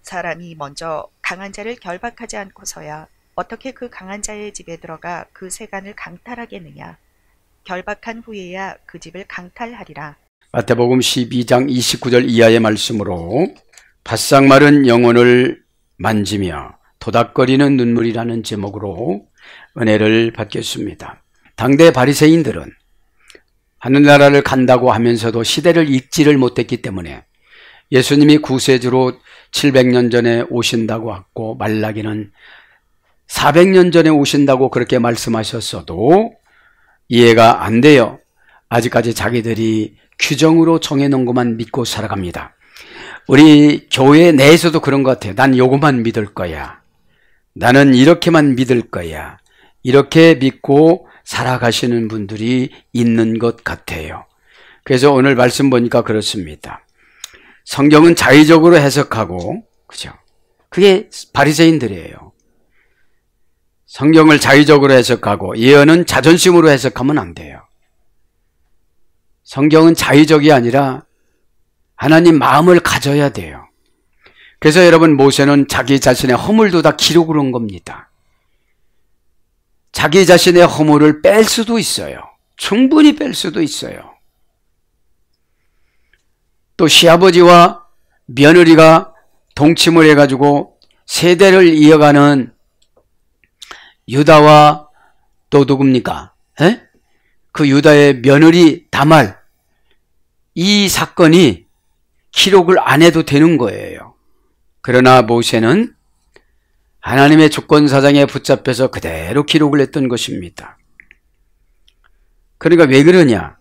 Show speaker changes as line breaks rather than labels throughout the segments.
사람이 먼저 강한 자를 결박하지 않고서야 어떻게 그 강한 자의 집에 들어가 그 세간을 강탈하겠느냐. 결박한 후에야 그 집을 강탈하리라.
마태복음 12장 29절 이하의 말씀으로 바싹 마른 영혼을 만지며 도닥거리는 눈물이라는 제목으로 은혜를 받겠습니다. 당대 바리새인들은 하늘나라를 간다고 하면서도 시대를 읽지를 못했기 때문에 예수님이 구세주로 700년 전에 오신다고 했고 말라기는 400년 전에 오신다고 그렇게 말씀하셨어도 이해가 안 돼요. 아직까지 자기들이 규정으로 정해놓은 것만 믿고 살아갑니다. 우리 교회 내에서도 그런 것 같아요. 난 요것만 믿을 거야. 나는 이렇게만 믿을 거야. 이렇게 믿고 살아가시는 분들이 있는 것 같아요. 그래서 오늘 말씀 보니까 그렇습니다. 성경은 자의적으로 해석하고, 그죠? 그게 바리새인들이에요. 성경을 자의적으로 해석하고 예언은 자존심으로 해석하면 안 돼요. 성경은 자의적이 아니라 하나님 마음을 가져야 돼요. 그래서 여러분 모세는 자기 자신의 허물도 다 기록을 한 겁니다. 자기 자신의 허물을 뺄 수도 있어요. 충분히 뺄 수도 있어요. 또 시아버지와 며느리가 동침을 해가지고 세대를 이어가는 유다와 또 누굽니까? 그 유다의 며느리 다말, 이 사건이 기록을 안 해도 되는 거예요. 그러나 모세는 하나님의 주권사장에 붙잡혀서 그대로 기록을 했던 것입니다. 그러니까 왜 그러냐?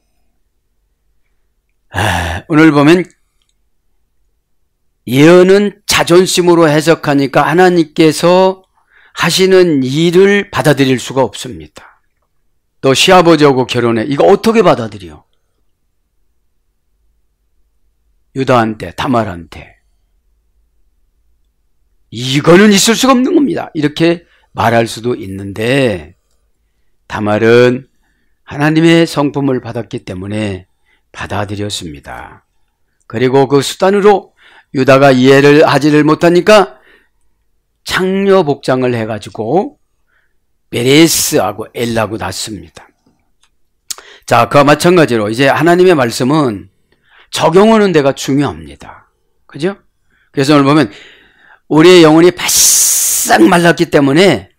오늘 보면 예언은 자존심으로 해석하니까 하나님께서 하시는 일을 받아들일 수가 없습니다. 또 시아버지하고 결혼해. 이거 어떻게 받아들여? 유다한테, 다말한테. 이거는 있을 수가 없는 겁니다. 이렇게 말할 수도 있는데 다말은 하나님의 성품을 받았기 때문에 받아들였습니다. 그리고 그 수단으로 유다가 이해를 하지를 못하니까 창녀 복장을 해가지고 베레스하고 엘라고 낳습니다. 자, 그와 마찬가지로 이제 하나님의 말씀은 적용하는 데가 중요합니다. 그죠? 그래서 오늘 보면 우리의 영혼이 바싹 말랐기 때문에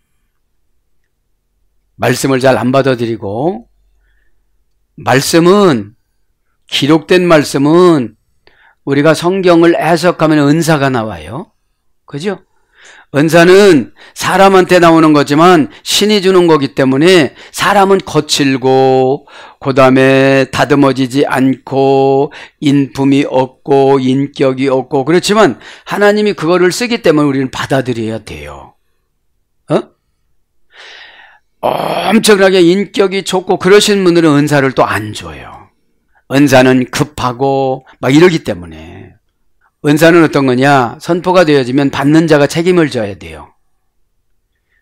말씀을 잘 안 받아들이고, 말씀은, 기록된 말씀은 우리가 성경을 해석하면 은사가 나와요. 그죠? 은사는 사람한테 나오는 거지만 신이 주는 거기 때문에 사람은 거칠고 그 다음에 다듬어지지 않고 인품이 없고 인격이 없고 그렇지만 하나님이 그거를 쓰기 때문에 우리는 받아들여야 돼요. 엄청나게 인격이 좋고 그러신 분들은 은사를 또 안 줘요. 은사는 급하고 막 이러기 때문에. 은사는 어떤 거냐? 선포가 되어지면 받는 자가 책임을 져야 돼요.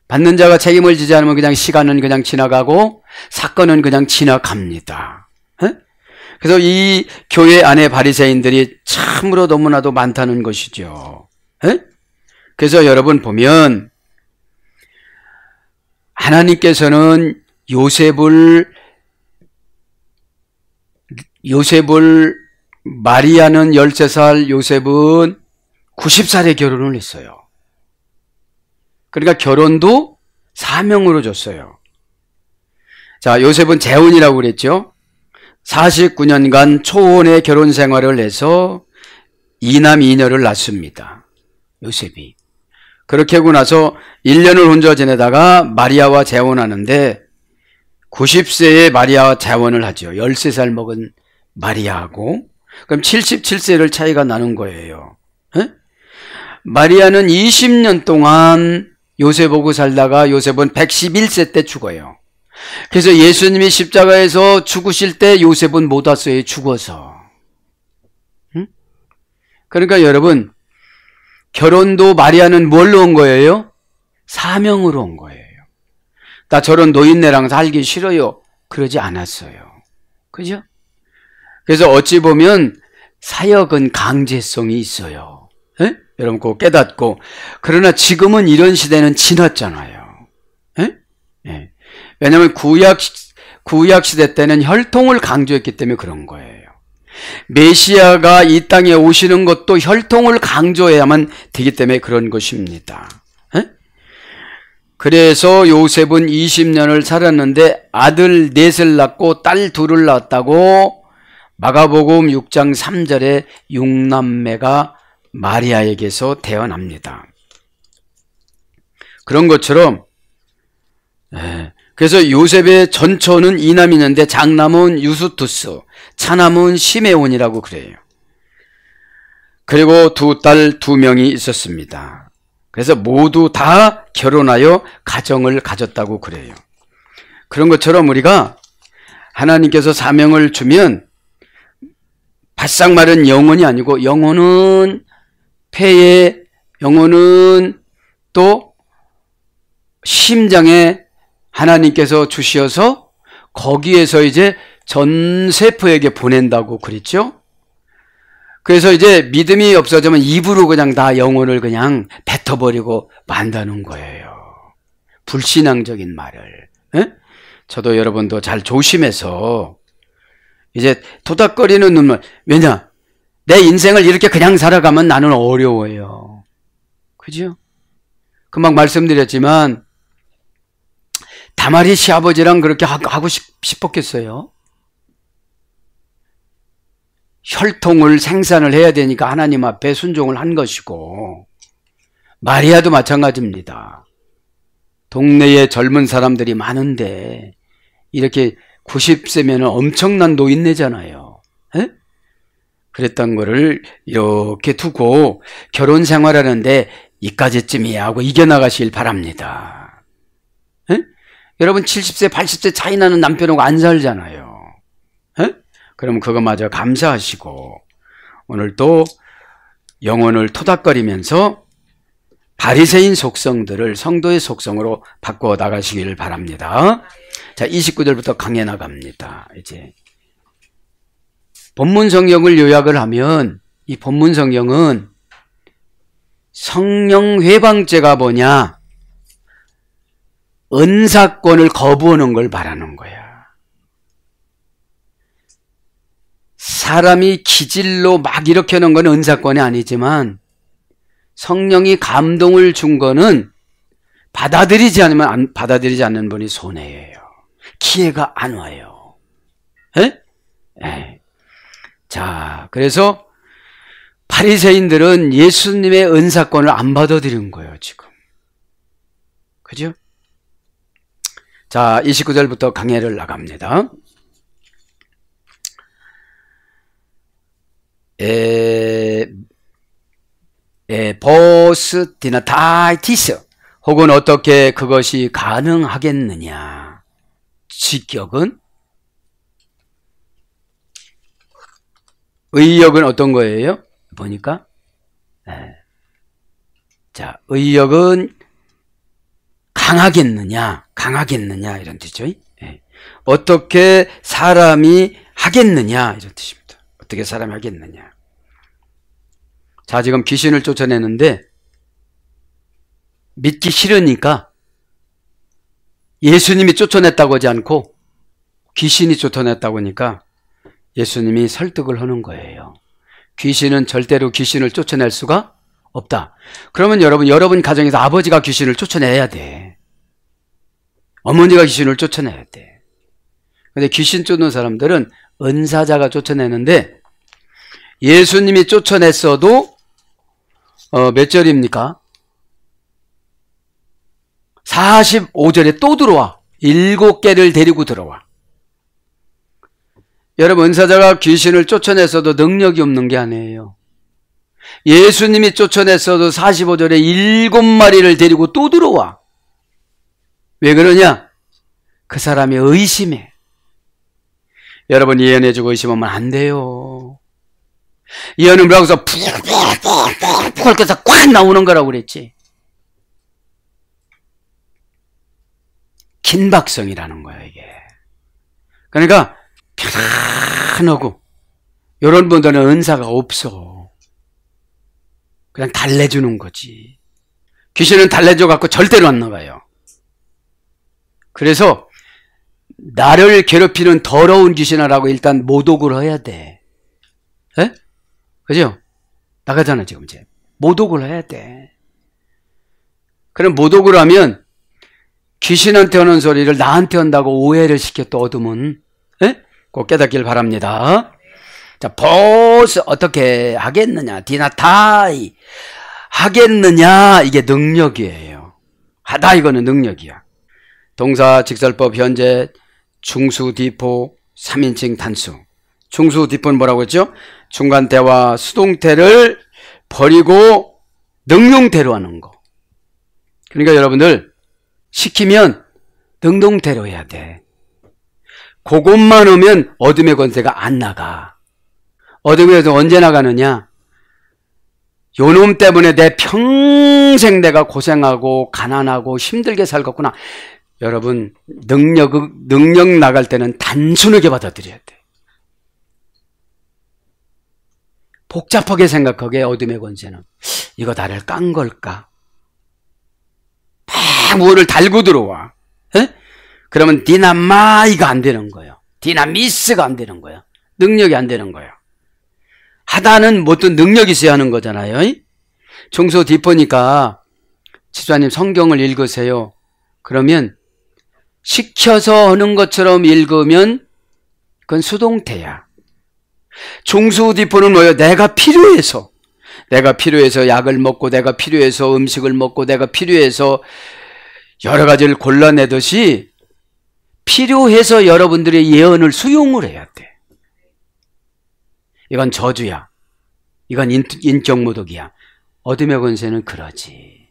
받는 자가 책임을 지지 않으면 그냥 시간은 그냥 지나가고 사건은 그냥 지나갑니다. 그래서 이 교회 안에 바리새인들이 참으로 너무나도 많다는 것이죠. 그래서 여러분 보면 하나님께서는 요셉을 마리아는 13살, 요셉은 90살에 결혼을 했어요. 그러니까 결혼도 사명으로 줬어요. 자, 요셉은 재혼이라고 그랬죠. 49년간 초혼의 결혼 생활을 해서 2남 2녀를 낳습니다. 요셉이. 그렇게 하고 나서 1년을 혼자 지내다가 마리아와 재혼하는데 90세에 마리아와 재혼을 하죠. 13살 먹은 마리아하고. 그럼 77세를 차이가 나는 거예요. 마리아는 20년 동안 요셉하고 살다가 요셉은 111세 때 죽어요. 그래서 예수님이 십자가에서 죽으실 때 요셉은 못 왔어요. 죽어서. 그러니까 여러분, 결혼도 마리아는 뭘로 온 거예요? 사명으로 온 거예요. 나 저런 노인네랑 살기 싫어요. 그러지 않았어요. 그죠? 그래서 어찌 보면 사역은 강제성이 있어요. 여러분 꼭 깨닫고. 그러나 지금은 이런 시대는 지났잖아요. 예? 예. 왜냐하면 구약 시대 때는 혈통을 강조했기 때문에 그런 거예요. 메시아가 이 땅에 오시는 것도 혈통을 강조해야만 되기 때문에 그런 것입니다. 에? 그래서 요셉은 20년을 살았는데 아들 넷을 낳고 딸 둘을 낳았다고 마가복음 6장 3절에 육남매가 마리아에게서 태어납니다. 그런 것처럼 그래서 요셉의 전처는 이남이 있는데 장남은 유스투스, 차남은 시메온이라고 그래요. 그리고 두 딸 2명이 있었습니다. 그래서 모두 다 결혼하여 가정을 가졌다고 그래요. 그런 것처럼 우리가 하나님께서 사명을 주면 바싹 마른 영혼이 아니고 영혼은 폐에, 영혼은 또 심장에 하나님께서 주셔서 거기에서 이제 전 세포에게 보낸다고 그랬죠. 그래서 이제 믿음이 없어지면 입으로 그냥 다 영혼을 그냥 뱉어버리고 만다는 거예요. 불신앙적인 말을. 에? 저도 여러분도 잘 조심해서 이제 토닥거리는 눈물. 왜냐? 내 인생을 이렇게 그냥 살아가면 나는 어려워요. 그죠? 금방 말씀드렸지만 다말이 시아버지랑 그렇게 하고 싶었겠어요? 혈통을 생산을 해야 되니까 하나님 앞에 순종을 한 것이고, 마리아도 마찬가지입니다. 동네에 젊은 사람들이 많은데 이렇게 90세면 엄청난 노인네잖아요. 에? 그랬던 거를 이렇게 두고 결혼 생활하는데 이까지쯤이야 하고 이겨나가실 바랍니다. 에? 여러분 70세 80세 차이 나는 남편하고 안 살잖아요. 에? 그럼 그거마저 감사하시고 오늘 또 영혼을 토닥거리면서 바리새인 속성들을 성도의 속성으로 바꿔 나가시길 바랍니다. 자, 29절부터 강해 나갑니다. 이제 본문 성경을 요약을 하면 이 본문 성경은 성령 회방죄가 뭐냐? 은사권을 거부하는 걸 말하는 거야. 사람이 기질로 막 일으켜놓은 건 은사권이 아니지만 성령이 감동을 준 거는 받아들이지 않는 분이 손해예요. 기회가 안 와요. 에? 에. 자, 그래서 바리새인들은 예수님의 은사권을 안 받아들인 거예요, 지금. 그죠? 자, 29절부터 강해를 나갑니다. 버스티나타이티스 혹은 어떻게 그것이 가능하겠느냐. 직격은 의역은 어떤 거예요? 보니까 자, 의역은 강하겠느냐 이런 뜻이죠. 어떻게 사람이 하겠느냐 이런 뜻입니다. 어떻게 사람이 하겠느냐. 자, 지금 귀신을 쫓아내는데 믿기 싫으니까 예수님이 쫓아냈다고 하지 않고 귀신이 쫓아냈다고 하니까 예수님이 설득을 하는 거예요. 귀신은 절대로 귀신을 쫓아낼 수가 없다. 그러면 여러분 가정에서 아버지가 귀신을 쫓아내야 돼. 어머니가 귀신을 쫓아내야 돼. 근데 귀신 쫓는 사람들은 은사자가 쫓아내는데 예수님이 쫓아냈어도 몇 절입니까? 45절에 또 들어와. 7개를 데리고 들어와. 여러분, 은사자가 귀신을 쫓아냈어도 능력이 없는 게 아니에요. 예수님이 쫓아냈어도 45절에 7마리를 데리고 또 들어와. 왜 그러냐? 그 사람이 의심해. 여러분, 예언해주고 의심하면 안 돼요. 예언은 뭐라고 해서 푹 해서 꽉 나오는 거라고 그랬지. 긴박성이라는 거야, 이게. 그러니까 편안하고 이런 분들은 은사가 없어. 그냥 달래주는 거지. 귀신은 달래줘 갖고 절대로 안 나가요. 그래서 나를 괴롭히는 더러운 귀신아라고 일단 모독을 해야 돼. 에? 그죠? 나가잖아 지금 이제. 모독을 해야 돼. 그럼 모독을 하면 귀신한테 하는 소리를 나한테 한다고 오해를 시켜 또 얻으면 꼭 깨닫길 바랍니다. 자, 보스 어떻게 하겠느냐? 디나타이 하겠느냐? 이게 능력이에요. 하다 이거는 능력이야. 동사 직설법 현재 중수 디포 3인칭 단수. 중수 디포는 뭐라고 했죠? 중간태와 수동태를 버리고 능동태로 하는 거. 그러니까 여러분들 시키면 능동태로 해야 돼. 그것만 하면 어둠의 권세가 안 나가. 어둠의 권세가 언제 나가느냐? 요놈 때문에 내 평생 내가 고생하고 가난하고 힘들게 살겠구나. 여러분 능력 나갈 때는 단순하게 받아들여야 돼. 복잡하게 생각하게 어둠의 권세는 이거 나를 깐 걸까? 막 뭐를 달고 들어와. 에? 그러면 디나마이가 안 되는 거예요. 디나미스가 안 되는 거예요. 능력이 안 되는 거예요. 하다는 뭐든 능력이 있어야 하는 거잖아요. 중소 디포니까 집사님 성경을 읽으세요. 그러면 시켜서 하는 것처럼 읽으면 그건 수동태야. 중수 디포는 뭐예요? 내가 필요해서 약을 먹고 내가 필요해서 음식을 먹고 내가 필요해서 여러 가지를 골라내듯이 필요해서 여러분들의 예언을 수용을 해야 돼. 이건 저주야. 이건 인격 모독이야. 어둠의 권세는 그러지.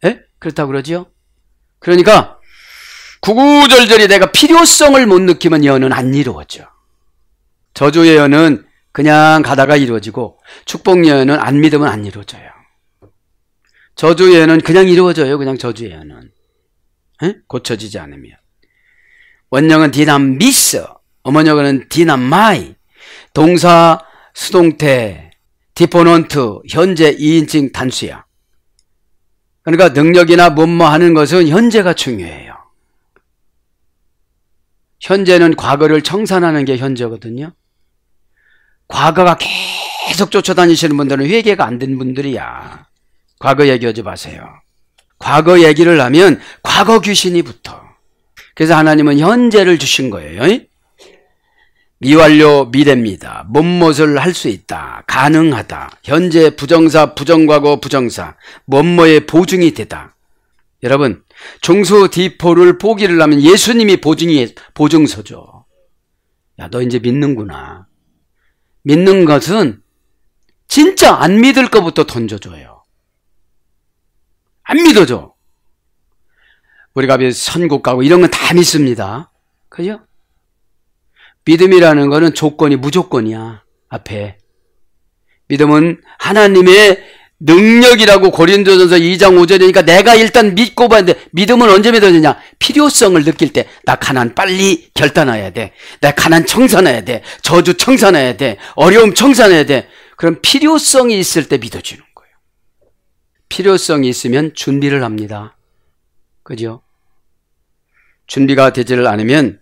에? 그렇다고 그러지요? 그러니까 구구절절히 내가 필요성을 못 느끼면 예언은 안 이루어져. 저주 예언은 그냥 가다가 이루어지고 축복 예언은 안 믿으면 안 이루어져요. 저주 예언은 그냥 이루어져요. 그냥 저주 예언은. 에? 고쳐지지 않으면. 원형은 디나미스, 어머니어는 디나마이, 동사, 수동태, 디포넌트, 현재 2인칭 단수야. 그러니까 능력이나 뭐뭐 하는 것은 현재가 중요해요. 현재는 과거를 청산하는 게 현재거든요. 과거가 계속 쫓아다니시는 분들은 회개가 안 된 분들이야. 과거 얘기하지 마세요. 과거 얘기를 하면 과거 귀신이 붙어. 그래서 하나님은 현재를 주신 거예요. 미완료 미래입니다. 뭐뭇을 할 수 있다. 가능하다. 현재 부정사, 부정과거, 부정사. 뭐뭐의 보증이 되다. 여러분 중수 디포를 포기를 하면 예수님이 보증서죠. 야, 너 이제 믿는구나. 믿는 것은 진짜 안 믿을 것부터 던져줘요. 안 믿어줘. 우리가 선국 가고 이런 건 다 믿습니다. 그죠? 믿음이라는 거는 조건이 무조건이야. 앞에. 믿음은 하나님의 능력이라고 고린도전서 2장 5절이니까 내가 일단 믿고 봤는데 믿음은 언제 믿어지냐? 필요성을 느낄 때 나 가난 빨리 결단해야 돼. 나 가난 청산해야 돼. 저주 청산해야 돼. 어려움 청산해야 돼. 그럼 필요성이 있을 때 믿어지는 거예요. 필요성이 있으면 준비를 합니다. 그죠? 준비가 되지를 않으면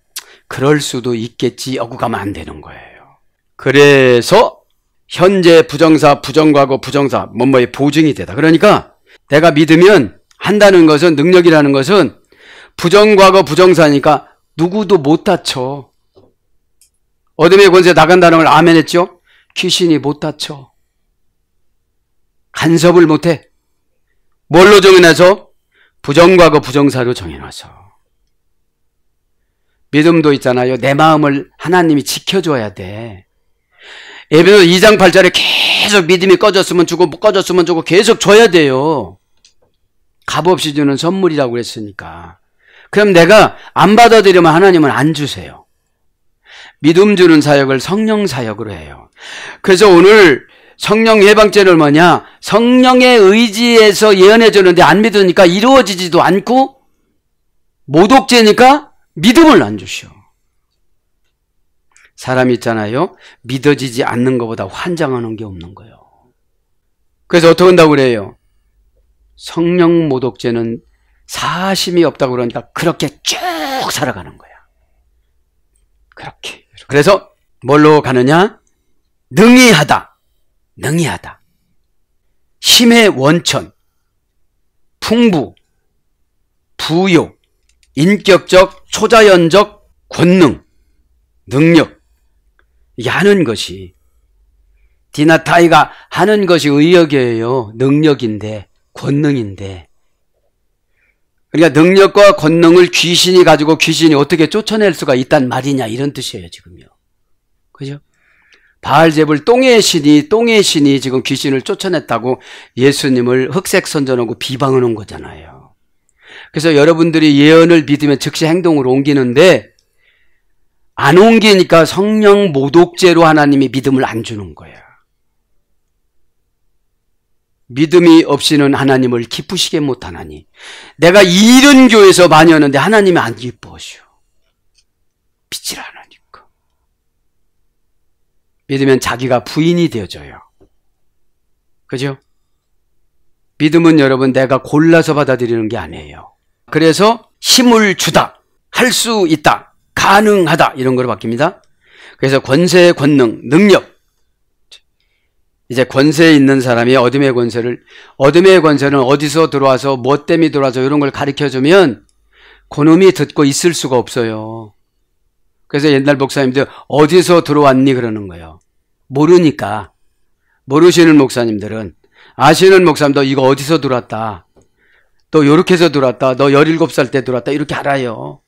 그럴 수도 있겠지 하고 가면 안 되는 거예요. 그래서 현재 부정사, 부정과거, 부정사 뭐뭐의 보증이 되다. 그러니까 내가 믿으면 한다는 것은 능력이라는 것은 부정과거, 부정사니까 누구도 못 다쳐. 어둠의 권세 나간다는 걸 아멘 했죠? 귀신이 못 다쳐. 간섭을 못해. 뭘로 정해놔서? 부정과거, 부정사로 정해놔서. 믿음도 있잖아요. 내 마음을 하나님이 지켜줘야 돼. 에베소 2장 8절에 계속 믿음이 꺼졌으면 주고 꺼졌으면 주고 계속 줘야 돼요. 값없이 주는 선물이라고 그랬으니까. 그럼 내가 안 받아들이면 하나님은 안 주세요. 믿음 주는 사역을 성령 사역으로 해요. 그래서 오늘 성령 예방죄는 뭐냐? 성령의 의지에서 예언해 주는데 안 믿으니까 이루어지지도 않고 모독죄니까 믿음을 안 주셔. 사람이 있잖아요. 믿어지지 않는 것보다 환장하는 게 없는 거예요. 그래서 어떻게 한다고 그래요? 성령 모독죄는 사심이 없다고 그러니까 그렇게 쭉 살아가는 거야. 그렇게. 그래서 뭘로 가느냐? 능히 하다. 힘의 원천, 풍부, 부요, 인격적, 초자연적 권능, 능력. 이게 하는 것이, 디나타이가 하는 것이 의역이에요. 능력인데, 권능인데. 그러니까 능력과 권능을 귀신이 가지고 귀신이 어떻게 쫓아낼 수가 있단 말이냐, 이런 뜻이에요, 지금요. 그죠? 바알제불 똥의 신이 지금 귀신을 쫓아냈다고 예수님을 흑색 선전하고 비방하는 거잖아요. 그래서 여러분들이 예언을 믿으면 즉시 행동으로 옮기는데 안 옮기니까 성령 모독죄로 하나님이 믿음을 안 주는 거야. 믿음이 없이는 하나님을 기쁘시게 못하나니 내가 이런 교회에서 많이 하는데 하나님이 안 기뻐하시오. 믿질 않으니까. 믿으면 자기가 부인이 되어져요. 그죠? 믿음은 여러분 내가 골라서 받아들이는 게 아니에요. 그래서 힘을 주다, 할 수 있다, 가능하다 이런 거로 바뀝니다. 그래서 권세, 권능, 능력. 이제 권세에 있는 사람이 어둠의 권세는 어디서 들어와서 뭐 때문에 들어와서 이런 걸 가르쳐주면 그놈이 듣고 있을 수가 없어요. 그래서 옛날 목사님들 어디서 들어왔니 그러는 거예요. 모르니까. 모르시는 목사님들은, 아시는 목사님도 이거 어디서 들어왔다, 너 요렇게 해서 들어왔다, 너 17살 때 들어왔다 이렇게 알아요.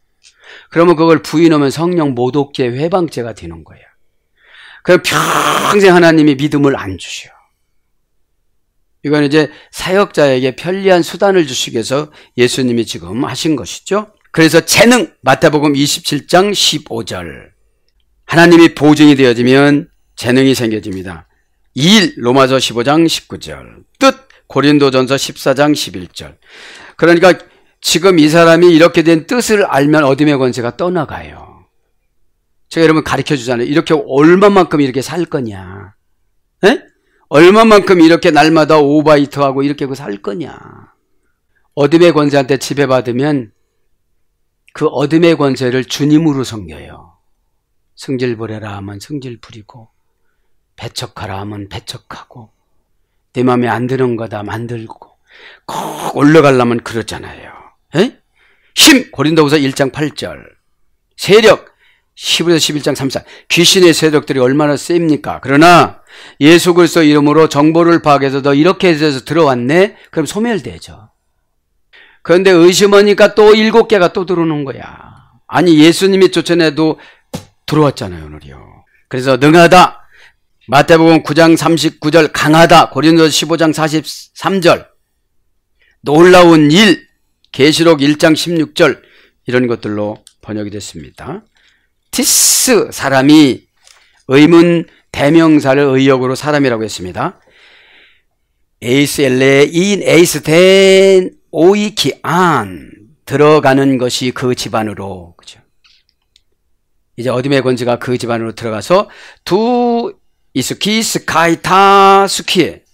그러면 그걸 부인하면 성령 모독죄, 회방죄가 되는 거예요. 그럼 평생 하나님이 믿음을 안 주셔. 이건 이제 사역자에게 편리한 수단을 주시기 위해서 예수님이 지금 하신 것이죠. 그래서 재능, 마태복음 27장 15절. 하나님이 보증이 되어지면 재능이 생겨집니다. 일, 로마서 15장 19절. 뜻, 고린도전서 14장 11절. 그러니까 지금 이 사람이 이렇게 된 뜻을 알면 어둠의 권세가 떠나가요. 제가 여러분 가르쳐 주잖아요. 이렇게 얼마만큼 이렇게 살 거냐. 에? 얼마만큼 이렇게 날마다 오바이트하고 이렇게 살 거냐. 어둠의 권세한테 지배받으면 그 어둠의 권세를 주님으로 섬겨요. 성질 부려라 하면 성질 부리고, 배척하라 하면 배척하고, 내 마음에 안 드는 거다 만들고, 꼭 올라가려면 그러잖아요. 에? 힘, 고린도후서 1장 8절. 세력, 15에서 11장 34. 귀신의 세력들이 얼마나 셉니까? 그러나 예수 그리스도 이름으로 정보를 파악해서 너 이렇게 해서 들어왔네? 그럼 소멸되죠. 그런데 의심하니까 또 7개가 또 들어오는 거야. 아니 예수님이 쫓아내도 들어왔잖아요, 오늘이요. 그래서 능하다. 마태복음 9장 39절 강하다. 고린도서 15장 43절 놀라운 일. 계시록 1장 16절 이런 것들로 번역이 됐습니다. 티스 사람이 의문 대명사를 의역으로 사람이라고 했습니다. 에이스 엘레 인 에이스 된 오이키 안 들어가는 것이 그 집안으로, 그죠? 이제 어둠의 권세가 그 집안으로 들어가서 두 이스키 스카이타 스키에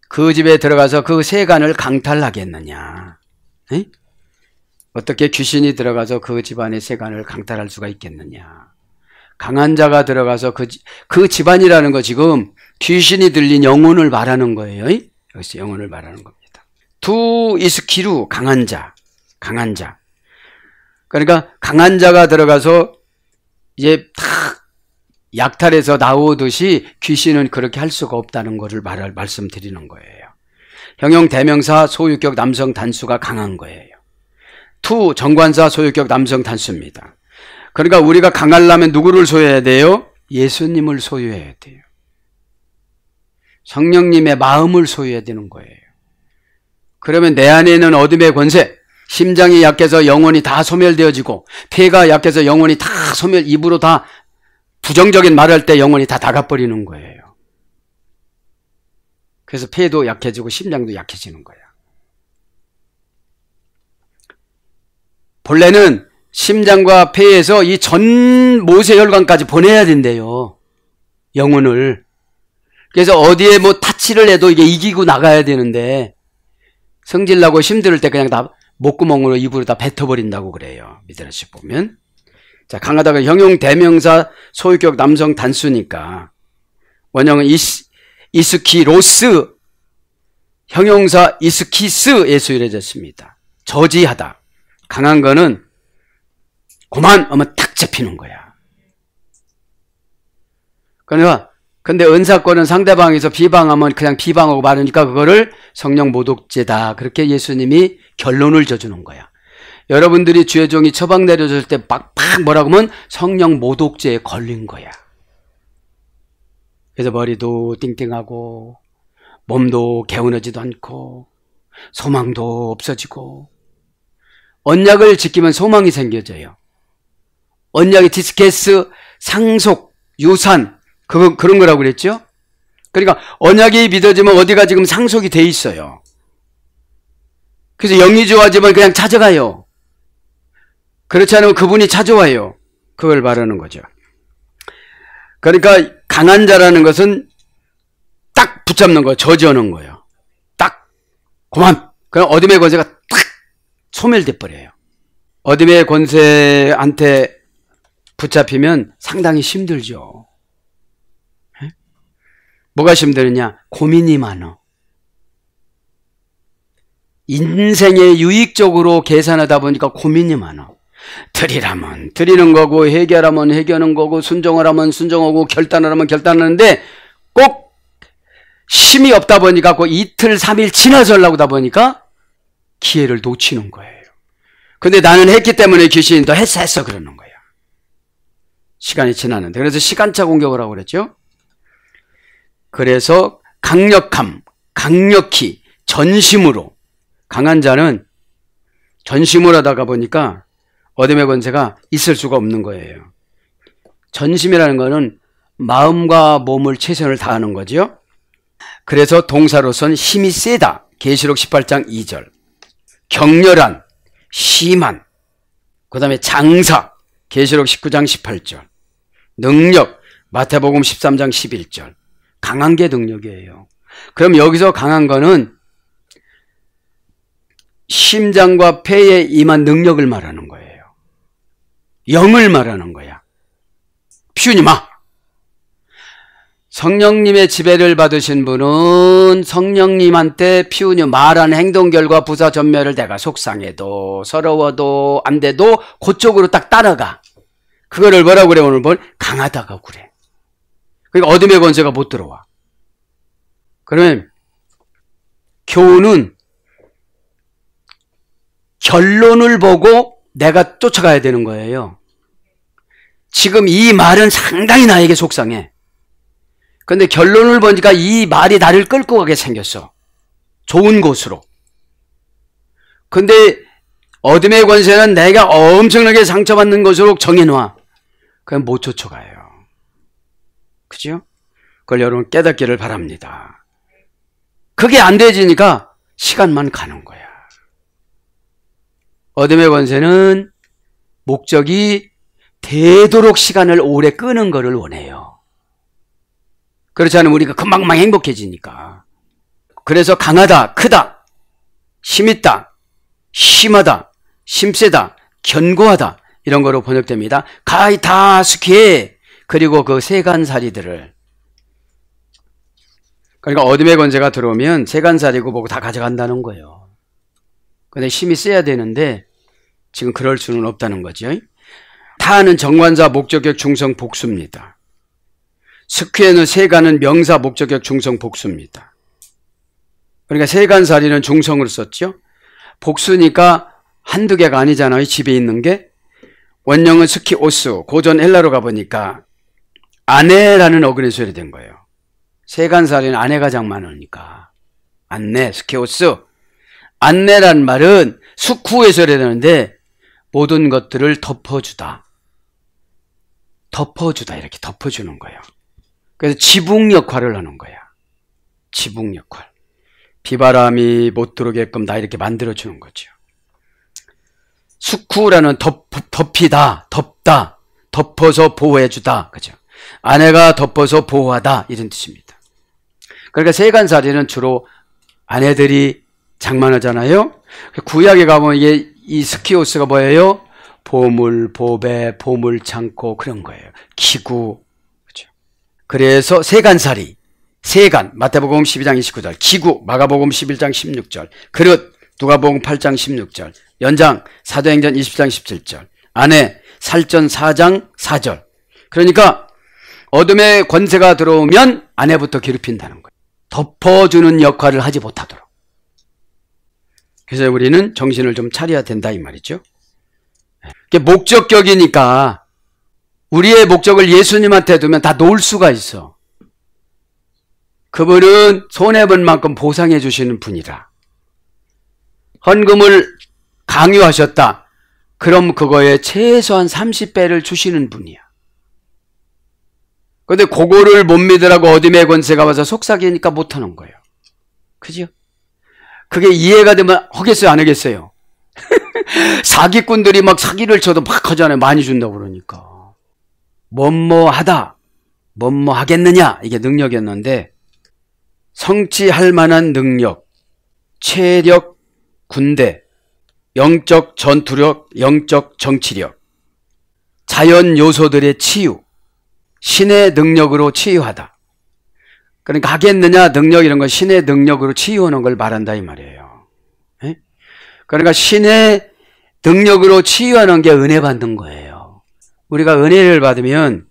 그 집에 들어가서 그 세간을 강탈하겠느냐? 에? 어떻게 귀신이 들어가서 그 집안의 세간을 강탈할 수가 있겠느냐? 강한 자가 들어가서 그 집안이라는 거 지금 귀신이 들린 영혼을 말하는 거예요. 여기서 영혼을 말하는 겁니다. 두 이스키루 강한 자. 그러니까 강한 자가 들어가서 이제 다 약탈해서 나오듯이 귀신은 그렇게 할 수가 없다는 것을 말씀드리는 거예요. 형용 대명사 소유격 남성 단수가 강한 거예요. 투 정관사 소유격 남성 단수입니다. 그러니까 우리가 강하려면 누구를 소유해야 돼요? 예수님을 소유해야 돼요. 성령님의 마음을 소유해야 되는 거예요. 그러면 내 안에 있는 어둠의 권세, 심장이 약해서 영혼이 다 소멸되어지고, 폐가 약해서 영혼이 다 입으로 다 부정적인 말을 할 때 영혼이 다 나가버리는 거예요. 그래서 폐도 약해지고 심장도 약해지는 거야. 본래는 심장과 폐에서 이 전 모세혈관까지 보내야 된대요. 영혼을. 그래서 어디에 뭐 타치를 해도 이게 이기고 나가야 되는데 성질나고 힘들 때 그냥 다 목구멍으로 입으로 다 뱉어버린다고 그래요. 미드라시 보면. 자, 강하다가 형용 대명사 소유격 남성 단수니까 원형은 이스키로스, 형용사 이스키스에 수일해졌습니다. 저지하다. 강한 거는 그만 하면 탁 잡히는 거야. 그러니까 근데 은사권은 상대방에서 비방하면 그냥 비방하고 말하니까 그거를 성령 모독죄다. 그렇게 예수님이 결론을 져주는 거야. 여러분들이 주의 종이 처방 내려줄 때 막 뭐라고 하면 성령 모독죄에 걸린 거야. 그래서 머리도 띵띵하고 몸도 개운하지도 않고 소망도 없어지고 언약을 지키면 소망이 생겨져요. 언약의 디스케스, 상속, 유산 그런 거라고 그랬죠? 그러니까 언약이 믿어지면 어디가 지금 상속이 돼 있어요. 그래서 영이 좋아지면 그냥 찾아가요. 그렇지 않으면 그분이 찾아와요. 그걸 말하는 거죠. 그러니까 강한 자라는 것은 딱 붙잡는 거예요. 저지하는 거예요. 딱 그만. 그럼 어둠의 권세가 딱 소멸돼 버려요. 어둠의 권세한테 붙잡히면 상당히 힘들죠. 뭐가 힘드느냐? 고민이 많아. 인생에 유익적으로 계산하다 보니까 고민이 많아. 드리라면 드리는 거고 해결하면 해결하는 거고 순종하라면 순종하고 결단하라면 결단하는데 꼭 힘이 없다 보니까 그 이틀 3일 지나서 하려고 하다 보니까 기회를 놓치는 거예요. 근데 나는 했기 때문에 귀신이 더 했어 그러는 거야. 시간이 지나는데. 그래서 시간차 공격을 하고 그랬죠. 그래서 강력히 전심으로 강한 자는 전심으로 하다가 보니까 어둠의 권세가 있을 수가 없는 거예요. 전심이라는 거는 마음과 몸을 최선을 다하는 거죠. 그래서 동사로서는 힘이 세다. 계시록 18장 2절. 격렬한, 심한, 그 다음에 장사. 계시록 19장 18절. 능력. 마태복음 13장 11절. 강한 게 능력이에요. 그럼 여기서 강한 거는 심장과 폐에 임한 능력을 말하는 거예요. 영을 말하는 거야. 피우니 마. 성령님의 지배를 받으신 분은 성령님한테 피우니 마라는 행동 결과 부사 전멸을 내가 속상해도 서러워도 안 돼도 그쪽으로 딱 따라가. 그거를 뭐라고 그래? 오늘 뭘? 강하다고 그래. 그러니까 어둠의 권세가 못 들어와. 그러면 교훈은 결론을 보고 내가 쫓아가야 되는 거예요. 지금 이 말은 상당히 나에게 속상해. 그런데 결론을 보니까 이 말이 나를 끌고 가게 생겼어. 좋은 곳으로. 근데 어둠의 권세는 내가 엄청나게 상처받는 것으로 정해놔. 그럼 못 쫓아가요. 그죠? 그걸 여러분 깨닫기를 바랍니다. 그게 안 되지니까 시간만 가는 거야. 어둠의 권세는 목적이 되도록 시간을 오래 끄는 것을 원해요. 그렇지 않으면 우리가 금방금방 행복해지니까. 그래서 강하다, 크다, 힘있다, 심하다, 힘세다, 견고하다 이런 거로 번역됩니다. 가이타스키에 그리고 그 세간살이들을. 그러니까 어둠의 권세가 들어오면 세간살이고 뭐고 다 가져간다는 거예요. 근데 힘이 세야 되는데 지금 그럴 수는 없다는 거죠. 타는 정관사 목적격 중성 복수입니다. 스퀴에는 세간은 명사 목적격 중성 복수입니다. 그러니까 세간살이는 중성으로 썼죠. 복수니까 한두 개가 아니잖아요. 집에 있는 게. 원형은 스키오스, 고전 헬라로 가보니까 아내라는 어근의 소리 된 거예요. 세간살이는 아내가 장 많으니까. 안내, 스키오스. 안내란 말은 숙후에서 해야 되는데 모든 것들을 덮어주다. 덮어주다 이렇게 덮어주는 거예요. 그래서 지붕 역할을 하는 거야. 지붕 역할. 비바람이 못 들어오게끔 다 이렇게 만들어주는 거죠. 숙후라는 덮이다, 덮다, 덮어서 보호해주다. 그죠? 아내가 덮어서 보호하다 이런 뜻입니다. 그러니까 세간살이는 주로 아내들이 장만하잖아요. 구약에 가보면 이게 이 스키오스가 뭐예요? 보물, 보배, 보물 창고 그런 거예요. 기구. 그렇죠. 그래서 세간살이, 세간, 마태복음 12장 29절, 기구, 마가복음 11장 16절, 그릇, 누가복음 8장 16절, 연장, 사도행전 20장 17절, 아내, 살전 4장 4절. 그러니까 어둠의 권세가 들어오면 아내부터 괴롭힌다는 거예요. 덮어주는 역할을 하지 못하도록. 그래서 우리는 정신을 좀 차려야 된다 이 말이죠. 이게 목적격이니까 우리의 목적을 예수님한테 두면 다 놓을 수가 있어. 그분은 손해본 만큼 보상해 주시는 분이라. 헌금을 강요하셨다. 그럼 그거에 최소한 30배를 주시는 분이야. 근데 그거를 못 믿으라고 어둠의 권세가 와서 속삭이니까 못하는 거예요. 그죠? 그게 이해가 되면 하겠어요? 안 하겠어요? 사기꾼들이 막 사기를 쳐도 막 하잖아요. 많이 준다고 그러니까. 뭐뭐하다, 뭐뭐 하겠느냐, 이게 능력이었는데 성취할 만한 능력, 체력, 군대, 영적 전투력, 영적 정치력, 자연 요소들의 치유, 신의 능력으로 치유하다. 그러니까 하겠느냐, 능력 이런 건 신의 능력으로 치유하는 걸 말한다 이 말이에요. 에? 그러니까 신의 능력으로 치유하는 게 은혜 받는 거예요. 우리가 은혜를 받으면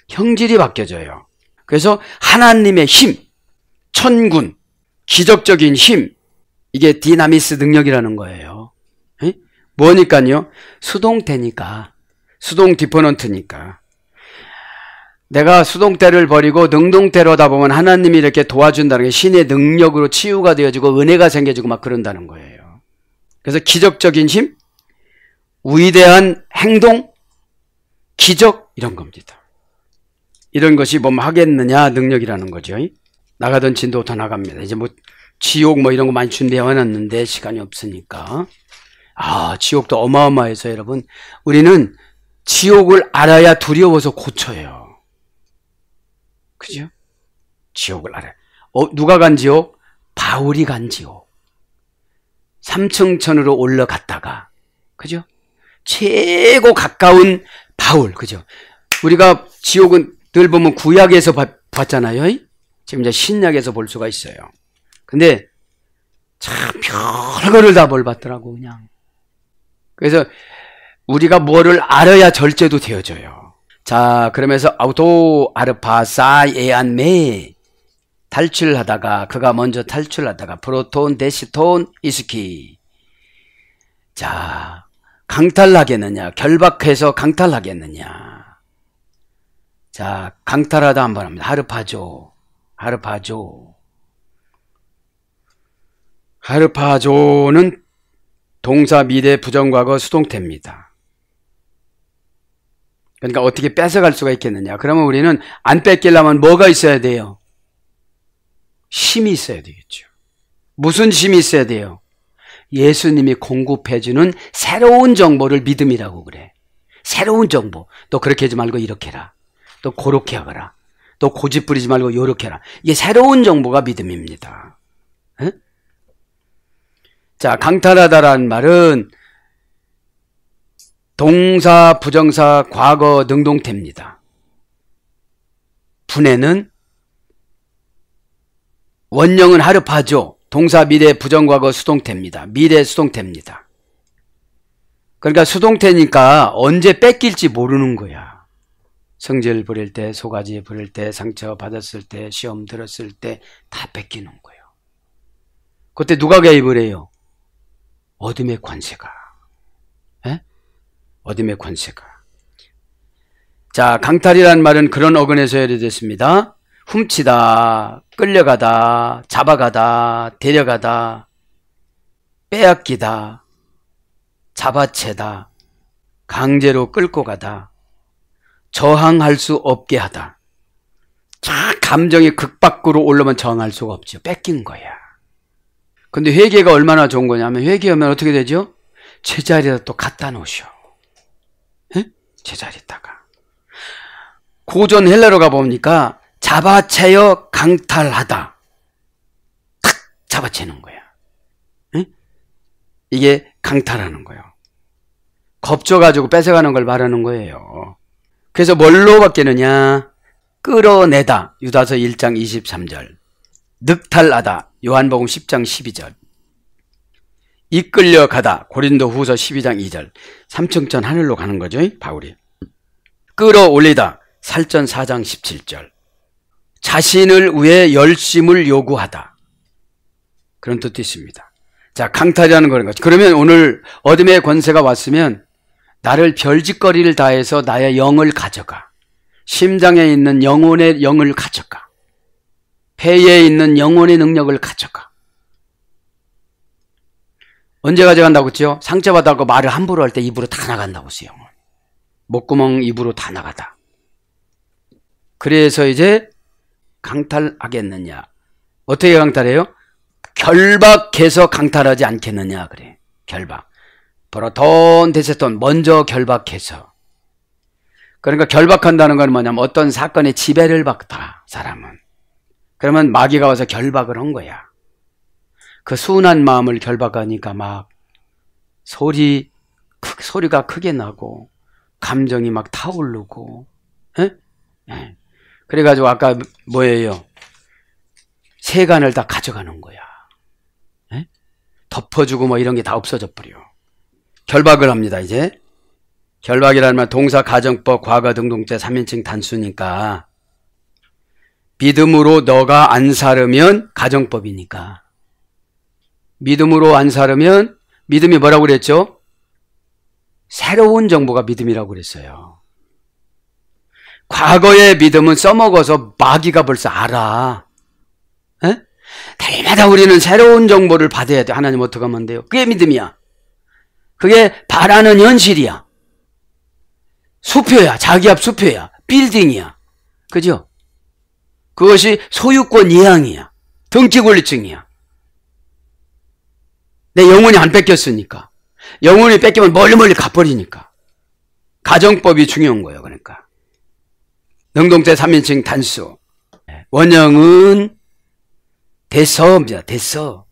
형질이 바뀌어져요. 그래서 하나님의 힘, 천군, 기적적인 힘, 이게 디나미스 능력이라는 거예요. 에? 뭐니까요? 수동태니까, 수동 디포넌트니까. 내가 수동태를 버리고 능동태로다 보면 하나님이 이렇게 도와준다는 게 신의 능력으로 치유가 되어지고 은혜가 생겨지고 막 그런다는 거예요. 그래서 기적적인 힘, 위대한 행동, 기적 이런 겁니다. 이런 것이 뭐 하겠느냐 능력이라는 거죠. 나가던 진도 더 나갑니다. 이제 뭐 지옥 뭐 이런 거 많이 준비해 놨는데 시간이 없으니까. 지옥도 어마어마해서 여러분 우리는 지옥을 알아야 두려워서 고쳐요. 그죠? 지옥을 알아요. 누가 간 지옥? 바울이 간 지옥. 3층천으로 올라갔다가, 그죠? 최고 가까운 바울, 그죠? 우리가 지옥은 늘 보면 구약에서 봤잖아요. 지금 이제 신약에서 볼 수가 있어요. 근데 참 별거를 다 뭘 봤더라고 그냥. 그래서 우리가 뭐를 알아야 절제도 되어져요. 자, 그러면서 아우토 아르파사 에안메 탈출하다가 그가 먼저 탈출하다가 프로톤 데시톤 이스키. 자, 강탈하겠느냐, 결박해서 강탈하겠느냐. 자, 강탈하다 한번 합니다. 하르파조, 하르파조. 하르파조는 동사 미래 부정과거 수동태입니다. 그러니까 어떻게 뺏어갈 수가 있겠느냐. 그러면 우리는 안 뺏기려면 뭐가 있어야 돼요? 힘이 있어야 되겠죠. 무슨 힘이 있어야 돼요? 예수님이 공급해주는 새로운 정보를 믿음이라고 그래. 새로운 정보. 또 그렇게 하지 말고 이렇게 해라. 또 그렇게 하거라. 또 고집 부리지 말고 요렇게 해라. 이게 새로운 정보가 믿음입니다. 에? 자, 강탈하다라는 말은 동사, 부정사, 과거, 능동태입니다. 분해는 원형은 하르파죠. 동사, 미래, 부정과거, 수동태입니다. 미래, 수동태입니다. 그러니까 수동태니까 언제 뺏길지 모르는 거야. 성질 부릴 때, 소가지 부릴 때, 상처 받았을 때, 시험 들었을 때 다 뺏기는 거예요. 그때 누가 개입을 해요? 어둠의 권세가. 에? 어둠의 권세가. 자, 강탈이라는 말은 그런 어근에서 해결됐습니다. 훔치다, 끌려가다, 잡아가다, 데려가다, 빼앗기다, 잡아채다, 강제로 끌고 가다, 저항할 수 없게 하다. 자, 감정이 극 밖으로 올라오면 저항할 수가 없죠. 뺏긴 거야. 근데 회개가 얼마나 좋은 거냐면 회개하면 어떻게 되죠? 제자리에다 또 갖다 놓으셔. 에? 제자리에다가. 고전 헬라로 가보니까 잡아채어 강탈하다. 잡아채는 거야. 응? 이게 강탈하는 거예요. 겁줘가지고 뺏어가는 걸 말하는 거예요. 그래서 뭘로 바뀌느냐? 끌어내다. 유다서 1장 23절. 늑탈하다. 요한복음 10장 12절. 이끌려가다. 고린도 후서 12장 2절. 삼층천 하늘로 가는 거죠, 바울이. 끌어올리다. 살전 4장 17절. 자신을 위해 열심을 요구하다. 그런 뜻도 있습니다. 자, 강탈이라는 거는 거죠. 그러면 오늘 어둠의 권세가 왔으면 나를 별짓거리를 다해서 나의 영을 가져가. 심장에 있는 영혼의 영을 가져가. 폐에 있는 영혼의 능력을 가져가. 언제 가져간다고 했죠? 상처받았고 말을 함부로 할 때 입으로 다 나간다고 했어요. 목구멍 입으로 다 나가다. 그래서 이제 강탈하겠느냐. 어떻게 강탈해요? 결박해서 강탈하지 않겠느냐 그래. 결박. 브로톤 데세톤 먼저 결박해서. 그러니까 결박한다는 건 뭐냐면 어떤 사건의 지배를 받다 사람은. 그러면 마귀가 와서 결박을 한 거야. 그 순한 마음을 결박하니까 막 소리가 크게 나고 감정이 막 타오르고. 에? 에. 그래가지고 아까 뭐예요? 세간을 다 가져가는 거야. 에? 덮어주고 뭐 이런 게 다 없어져 버려. 결박을 합니다. 이제 결박이라는 말 동사 가정법 과거 등동태 3인칭 단수니까 믿음으로 너가 안 살으면 가정법이니까 믿음으로 안 살으면 믿음이 뭐라고 그랬죠? 새로운 정보가 믿음이라고 그랬어요. 과거의 믿음은 써먹어서 마귀가 벌써 알아. 에? 날마다 우리는 새로운 정보를 받아야 돼. 하나님 어떻게 하면 돼요? 그게 믿음이야. 그게 바라는 현실이야. 수표야. 자기 앞 수표야. 빌딩이야. 그죠? 그것이 소유권 이양이야. 등기 권리증이야. 내 영혼이 안 뺏겼으니까. 영혼이 뺏기면 멀리 가버리니까. 가정법이 중요한 거예요. 그러니까. 능동태 3인칭 단수. 원형은 됐어입니다. 됐어.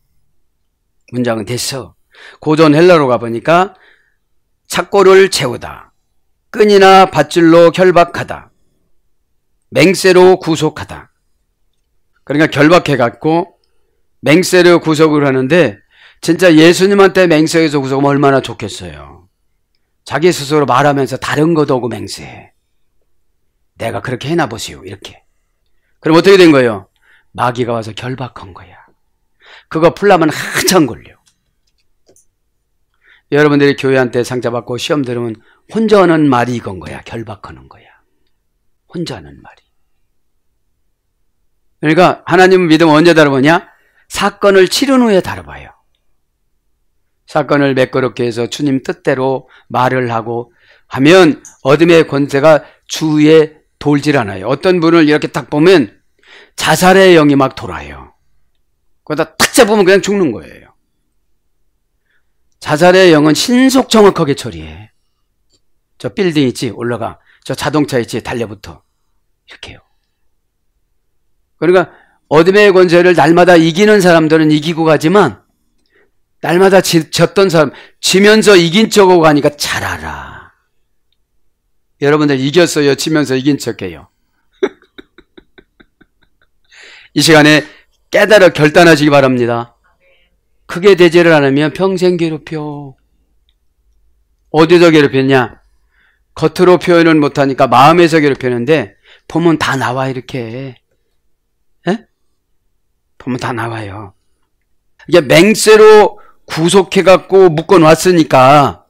문장은 됐어. 고전 헬라로 가보니까 착고를 채우다. 끈이나 밧줄로 결박하다. 맹세로 구속하다. 그러니까 결박해갖고 맹세로 구속을 하는데 진짜 예수님한테 맹세해서 구속하면 얼마나 좋겠어요. 자기 스스로 말하면서 다른 것도 오고 맹세해. 내가 그렇게 해나 보시오. 이렇게. 그럼 어떻게 된 거예요? 마귀가 와서 결박한 거야. 그거 풀려면 한참 걸려. 여러분들이 교회한테 상자 받고 시험 들으면 혼자 하는 말이 이건 거야. 결박하는 거야. 혼자 하는 말이. 그러니까 하나님 믿음 언제 다뤄보냐? 사건을 치른 후에 다뤄봐요. 사건을 매끄럽게 해서 주님 뜻대로 말을 하고 하면 어둠의 권세가 주위에 돌질 않아요. 어떤 분을 이렇게 딱 보면 자살의 영이 막 돌아요. 그러다 탁 잡으면 그냥 죽는 거예요. 자살의 영은 신속 정확하게 처리해. 저 빌딩 있지? 올라가. 저 자동차 있지? 달려붙어. 이렇게 해요. 그러니까 어둠의 권세를 날마다 이기는 사람들은 이기고 가지만 날마다 졌던 사람, 지면서 이긴 척하고 가니까 잘 알아. 여러분들 이겼어요? 지면서 이긴 척해요. 이 시간에 깨달아 결단하시기 바랍니다. 크게 대제를 안 하면 평생 괴롭혀. 어디서 괴롭혔냐? 겉으로 표현을 못하니까 마음에서 괴롭히는데 보면 다 나와 이렇게. 에? 보면 다 나와요. 이게 맹세로 구속해갖고 묶어놨으니까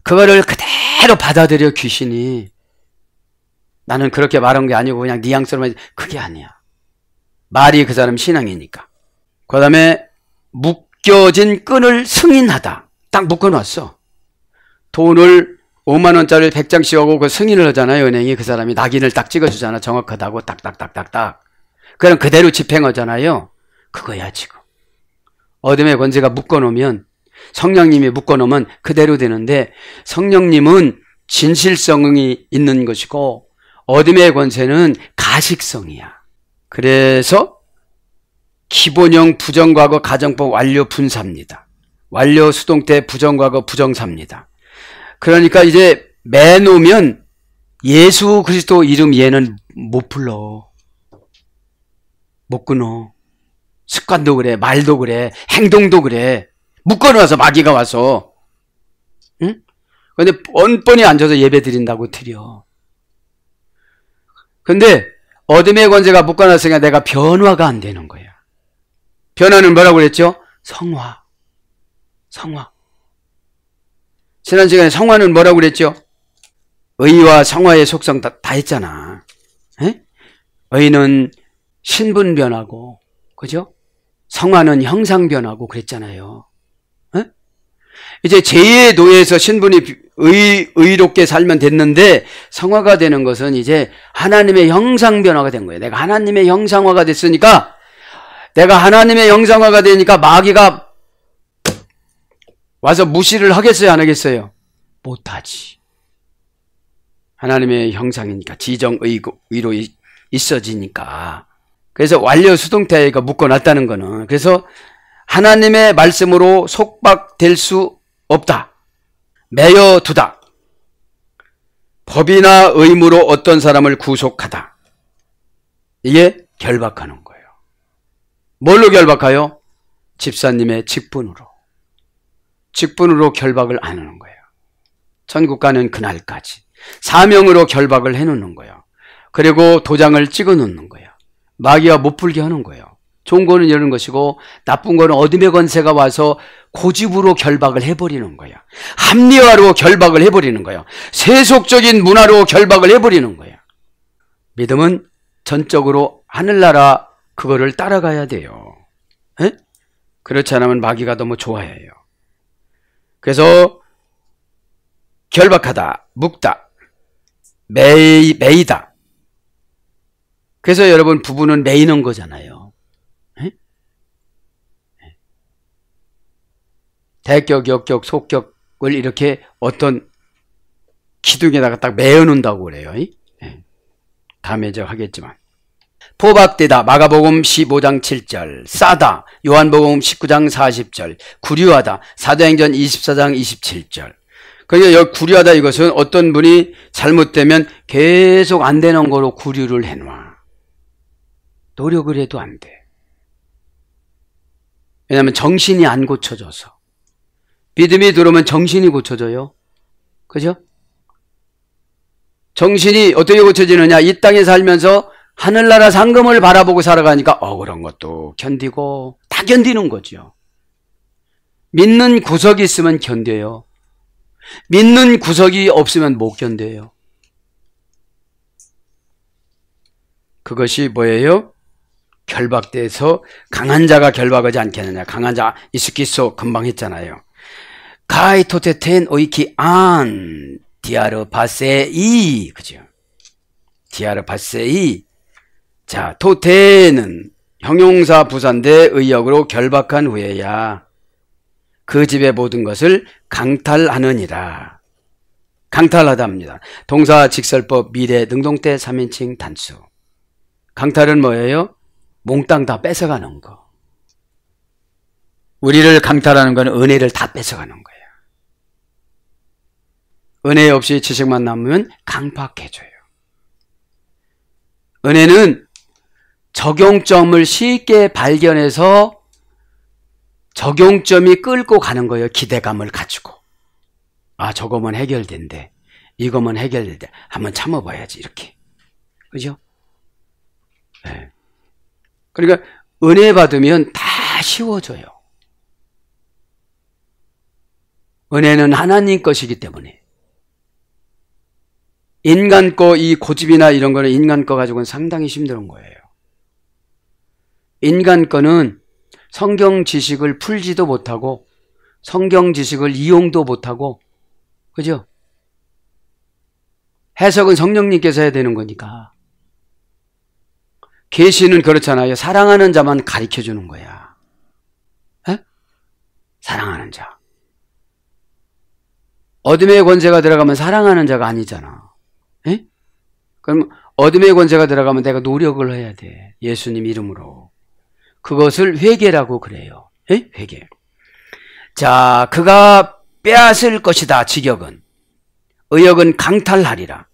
그거를 그대로 받아들여 귀신이. 나는 그렇게 말한 게 아니고 그냥 뉘앙스로만. 그게 아니야. 말이 그 사람 신앙이니까. 그 다음에 묶여진 끈을 승인하다. 딱 묶어놨어. 돈을 5만 원짜리 100장씩 하고 그 승인을 하잖아요. 은행이. 그 사람이 낙인을 딱 찍어주잖아. 정확하다고 딱딱딱딱딱. 그럼 그대로 집행하잖아요. 그거야 지금. 어둠의 권세가 묶어놓으면, 성령님이 묶어놓으면 그대로 되는데 성령님은 진실성이 있는 것이고 어둠의 권세는 가식성이야. 그래서 기본형 부정과거 가정법 완료 분사입니다. 완료 수동태 부정과거 부정사입니다. 그러니까 이제 매놓으면 예수 그리스도 이름 얘는 못 불러. 못 끊어. 습관도 그래, 말도 그래, 행동도 그래. 묶어놔서 마귀가 와서. 응? 근데 뻔뻔히 앉아서 예배 드린다고 드려. 근데 어둠의 권세가 묶어놨으니까 내가 변화가 안 되는 거야. 변화는 뭐라고 그랬죠? 성화. 성화. 지난 시간에 성화는 뭐라고 그랬죠? 의와 성화의 속성 다 했잖아. 에? 의는 신분 변하고, 그죠? 성화는 형상 변하고 그랬잖아요. 에? 이제 제2의 노예에서 신분이 의롭게 살면 됐는데 성화가 되는 것은 이제 하나님의 형상 변화가 된 거예요. 내가 하나님의 형상화가 됐으니까, 내가 하나님의 형상화가 되니까 마귀가 와서 무시를 하겠어요, 안 하겠어요? 못하지. 하나님의 형상이니까, 지정의로 있어지니까. 그래서 완료 수동태가 묶어놨다는 거는, 그래서 하나님의 말씀으로 속박될 수 없다. 매여두다. 법이나 의무로 어떤 사람을 구속하다. 이게 결박하는 거예요. 뭘로 결박하요? 집사님의 직분으로. 직분으로 결박을 안 하는 거예요. 천국 가는 그날까지. 사명으로 결박을 해놓는 거예요. 그리고 도장을 찍어 놓는 거예요. 마귀가 못 풀게 하는 거예요. 좋은 거는 이런 것이고 나쁜 거는 어둠의 권세가 와서 고집으로 결박을 해버리는 거예요. 합리화로 결박을 해버리는 거예요. 세속적인 문화로 결박을 해버리는 거예요. 믿음은 전적으로 하늘나라 그거를 따라가야 돼요. 에? 그렇지 않으면 마귀가 너무 좋아해요. 그래서 결박하다, 묶다, 매이다. 그래서 여러분 부부는 매이는 거잖아요. 에? 대격, 역격, 속격을 이렇게 어떤 기둥에다가 딱 매어놓는다고 그래요. 다음에 제가 하겠지만. 포박되다, 마가복음 15장 7절, 싸다, 요한복음 19장 40절, 구류하다, 사도행전 24장 27절. 그러니까 여기 구류하다 이것은 어떤 분이 잘못되면 계속 안 되는 거로 구류를 해놔. 노력을 해도 안 돼. 왜냐하면 정신이 안 고쳐져서. 믿음이 들어오면 정신이 고쳐져요. 그죠? 정신이 어떻게 고쳐지느냐? 이 땅에 살면서 하늘나라 상금을 바라보고 살아가니까 억울한 것도 견디고 다 견디는 거죠. 믿는 구석이 있으면 견뎌요. 믿는 구석이 없으면 못 견뎌요. 그것이 뭐예요? 결박돼서 강한 자가 결박하지 않겠느냐. 강한 자 이스키소 금방 했잖아요. 가이 토테텐 오이키 안 디아르 바세이, 그죠? 디아르 바세이. 자, 토테는 형용사 부사인데 의역으로 결박한 후에야 그 집의 모든 것을 강탈하느니라. 강탈하답니다. 동사 직설법 미래 능동태 3인칭 단수. 강탈은 뭐예요? 몽땅 다 뺏어가는 거. 우리를 강탈하는 건 은혜를 다 뺏어가는 거예요. 은혜 없이 지식만 남으면 강팍해져요. 은혜는 적용점을 쉽게 발견해서 적용점이 끌고 가는 거예요. 기대감을 가지고. 아, 저거면 해결된대. 이거면 해결된대. 한번 참아봐야지, 이렇게. 그죠? 네. 그러니까 은혜 받으면 다 쉬워져요. 은혜는 하나님 것이기 때문에. 인간 거, 이 고집이나 이런 거는 인간 거 가지고는 상당히 힘든 거예요. 인간 거는 성경 지식을 풀지도 못하고 성경 지식을 이용도 못하고, 그죠? 해석은 성령님께서 해야 되는 거니까. 계시는 그렇잖아요. 사랑하는 자만 가르쳐주는 거야. 에? 사랑하는 자. 어둠의 권세가 들어가면 사랑하는 자가 아니잖아. 에? 그럼 어둠의 권세가 들어가면 내가 노력을 해야 돼. 예수님 이름으로. 그것을 회개라고 그래요. 에? 회개. 자, 그가 빼앗을 것이다. 직역은. 의역은 강탈하리라.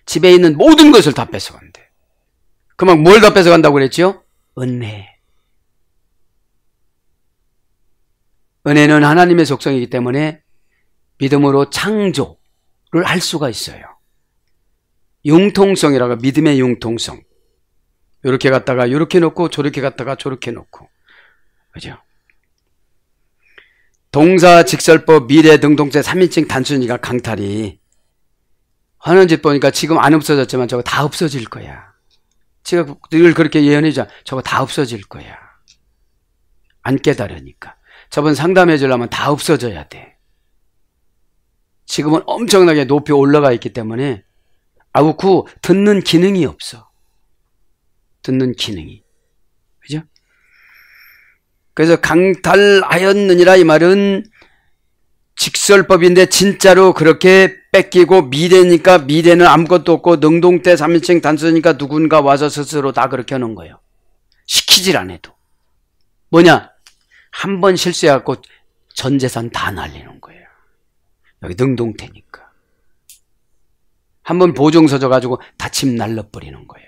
집에 있는 모든 것을 다 뺏어간대. 그만 뭘 다 뺏어간다고 그랬죠? 은혜. 은혜는 하나님의 속성이기 때문에 믿음으로 창조를 할 수가 있어요. 융통성이라고, 믿음의 융통성. 이렇게 갔다가 이렇게 놓고 저렇게 갔다가 저렇게 놓고. 그죠? 동사, 직설법, 미래, 등동태, 3인칭 단순히가 강탈이 하는 짓 보니까 지금 안 없어졌지만 저거 다 없어질 거야. 제가 늘 그렇게 예언해줘. 저거 다 없어질 거야. 안 깨달으니까. 저번 상담해 주려면 다 없어져야 돼. 지금은 엄청나게 높이 올라가 있기 때문에 아우쿠 듣는 기능이 없어. 듣는 기능이. 그죠? 그래서 강탈하였느니라 이 말은 직설법인데 진짜로 그렇게 뺏기고 미래니까 미래는 아무것도 없고 능동태 3인칭 단수니까 누군가 와서 스스로 다 그렇게 하는 거예요. 시키질 않아도. 뭐냐? 한 번 실수해갖고 전 재산 다 날리는 거예요. 여기 능동태니까. 한 번 보증서 줘가지고 다 집 날려버리는 거예요.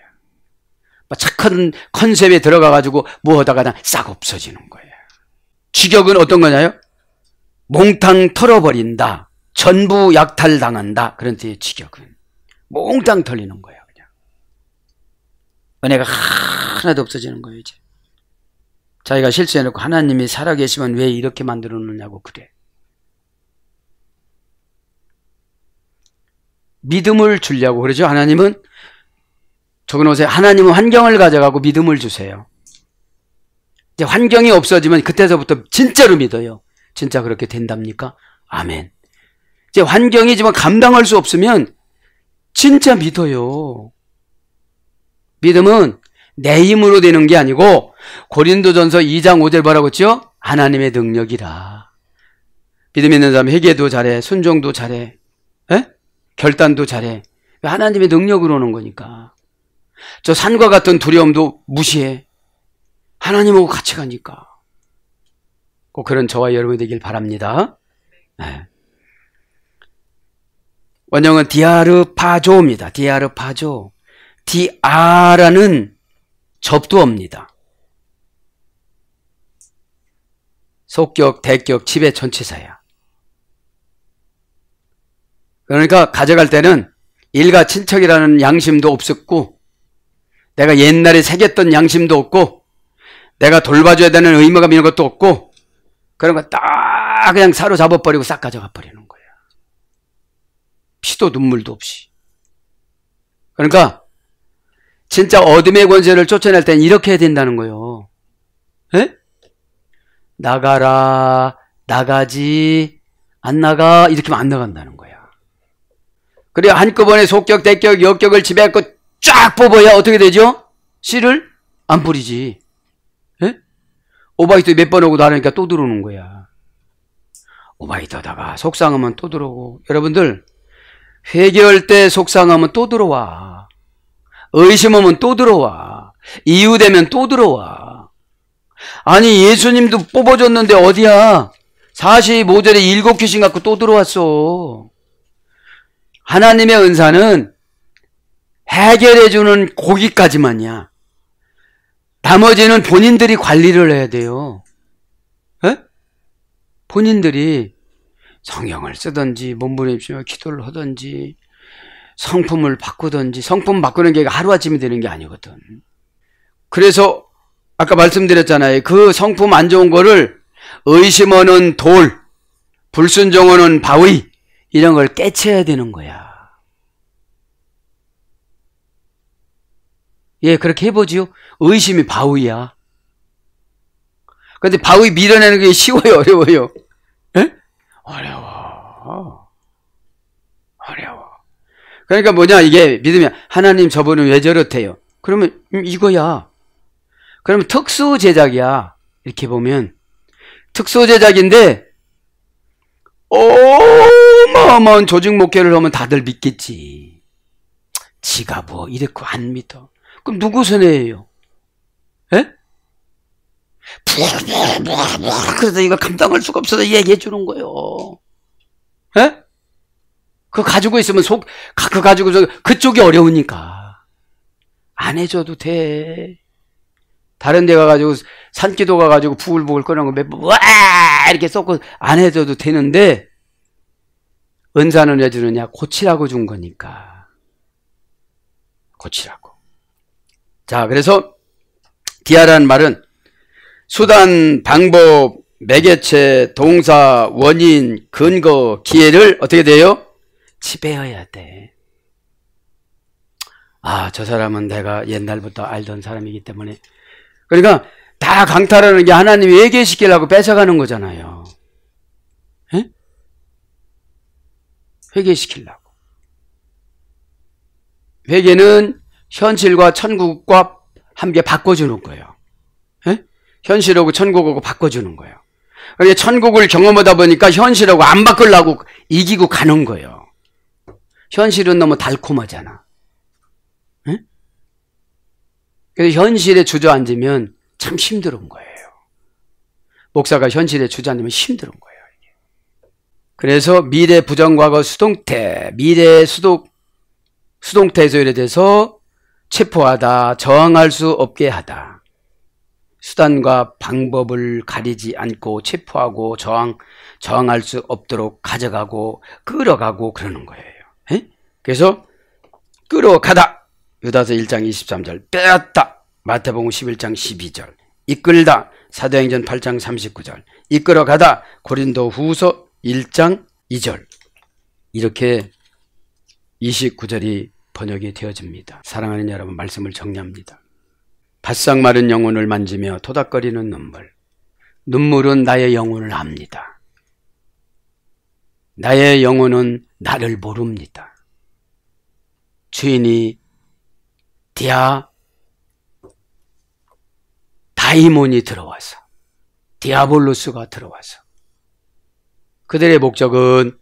착한 컨셉에 들어가가지고 뭐 하다가 싹 없어지는 거예요. 직역은 어떤 거냐요? 몽땅 털어버린다. 전부 약탈당한다. 그런 뜻의 직역은. 몽땅 털리는 거예요. 그냥. 은혜가 하나도 없어지는 거예요. 이제. 자기가 실수해놓고 하나님이 살아계시면 왜 이렇게 만들어 놓냐고 그래. 믿음을 주려고 그러죠. 하나님은 적어놓으세요. 하나님은 환경을 가져가고 믿음을 주세요. 이제 환경이 없어지면 그때서부터 진짜로 믿어요. 진짜 그렇게 된답니까? 아멘. 이제 환경이 지금 감당할 수 없으면 진짜 믿어요. 믿음은 내 힘으로 되는 게 아니고 고린도전서 2장 5절 뭐라고 했죠? 하나님의 능력이라. 믿음 있는 사람 회개도 잘해, 순종도 잘해, 에? 결단도 잘해. 하나님의 능력으로 오는 거니까. 저 산과 같은 두려움도 무시해. 하나님하고 같이 가니까. 꼭 그런 저와 여러분이 되길 바랍니다. 네. 원형은 디아르파조입니다. 디아르파조. 디아라는 접두어입니다. 속격, 대격, 지배 전치사야. 그러니까 가져갈 때는 일가 친척이라는 양심도 없었고 내가 옛날에 새겼던 양심도 없고 내가 돌봐줘야 되는 의무감 이런 것도 없고 그런 거 딱 그냥 사로잡아버리고 싹 가져가 버리는 거야. 피도 눈물도 없이. 그러니까 진짜 어둠의 권세를 쫓아낼 땐 이렇게 해야 된다는 거예요. 에? 나가라, 나가지, 안 나가 이렇게 하면 안 나간다는 거야. 그래 한꺼번에 속격, 대격, 역격을 지배하고 쫙 뽑아야 어떻게 되죠? 씨를 안 뿌리지. 에? 오바이트 몇 번 오고 나르니까 또 들어오는 거야. 오바이트 하다가 속상하면 또 들어오고. 여러분들 회개할 때 속상하면 또 들어와. 의심하면 또 들어와. 이유되면 또 들어와. 아니 예수님도 뽑아줬는데 어디야? 45절에 7귀신 갖고 또 들어왔어. 하나님의 은사는 해결해주는 고기까지만이야. 나머지는 본인들이 관리를 해야 돼요. 에? 본인들이 성경을 쓰든지 몸부림치며 기도를 하든지 성품을 바꾸든지. 성품 바꾸는 게 하루아침에 되는 게 아니거든. 그래서 아까 말씀드렸잖아요. 그 성품 안 좋은 거를 의심하는 돌, 불순종하는 바위 이런 걸 깨쳐야 되는 거야. 예, 그렇게 해보지요. 의심이 바위야. 근데 바위 밀어내는 게 쉬워요, 어려워요? 에? 어려워. 그러니까 뭐냐, 이게 믿으면 하나님 저분은 왜 저렇대요? 그러면 이거야. 그러면 특수 제작이야. 이렇게 보면 특수 제작인데 어마어마한 조직 목회를 하면 다들 믿겠지. 지가 뭐 이랬고 안 믿어. 그럼 누구 손해예요? 에? 그래서 이거 감당할 수가 없어서 얘기해 주는 거예요. 예? 그거 가지고 있으면 그거 가지고서 그쪽이 어려우니까. 안 해줘도 돼. 다른 데 가가지고 산기도 가가지고 부글부글 끓는 거 몇 번, 와! 이렇게 쏟고 안 해줘도 되는데, 은사는 왜 주느냐? 고치라고 준 거니까. 고치라고. 자, 그래서, 디아라는 말은, 수단, 방법, 매개체, 동사, 원인, 근거, 기회를 어떻게 돼요? 지배해야 돼. 아, 저 사람은 내가 옛날부터 알던 사람이기 때문에. 그러니까 다 강탈하는 게 하나님이 회개시키려고 뺏어가는 거잖아요. 에? 회개시키려고. 회개는 현실과 천국과 함께 바꿔주는 거예요. 에? 현실하고 천국하고 바꿔주는 거예요. 그러니까 천국을 경험하다 보니까 현실하고 안 바꾸려고 이기고 가는 거예요. 현실은 너무 달콤하잖아. 에? 그래서 현실에 주저앉으면 참 힘든 거예요. 목사가 현실에 주저앉으면 힘든 거예요. 그래서 미래 부정과거 수동태, 미래 수동태에서 이래돼서 체포하다, 저항할 수 없게 하다. 수단과 방법을 가리지 않고 체포하고 저항할 수 없도록 가져가고 끌어가고 그러는 거예요. 에? 그래서 끌어가다. 유다서 1장 23절. 빼앗다. 마태복음 11장 12절. 이끌다. 사도행전 8장 39절. 이끌어가다. 고린도 후서 1장 2절. 이렇게 29절이 번역이 되어집니다. 사랑하는 여러분, 말씀을 정리합니다. 바싹 마른 영혼을 만지며 토닥거리는 눈물. 눈물은 나의 영혼을 압니다. 나의 영혼은 나를 모릅니다. 주인이 다이몬이 들어와서, 디아볼로스가 들어와서 그들의 목적은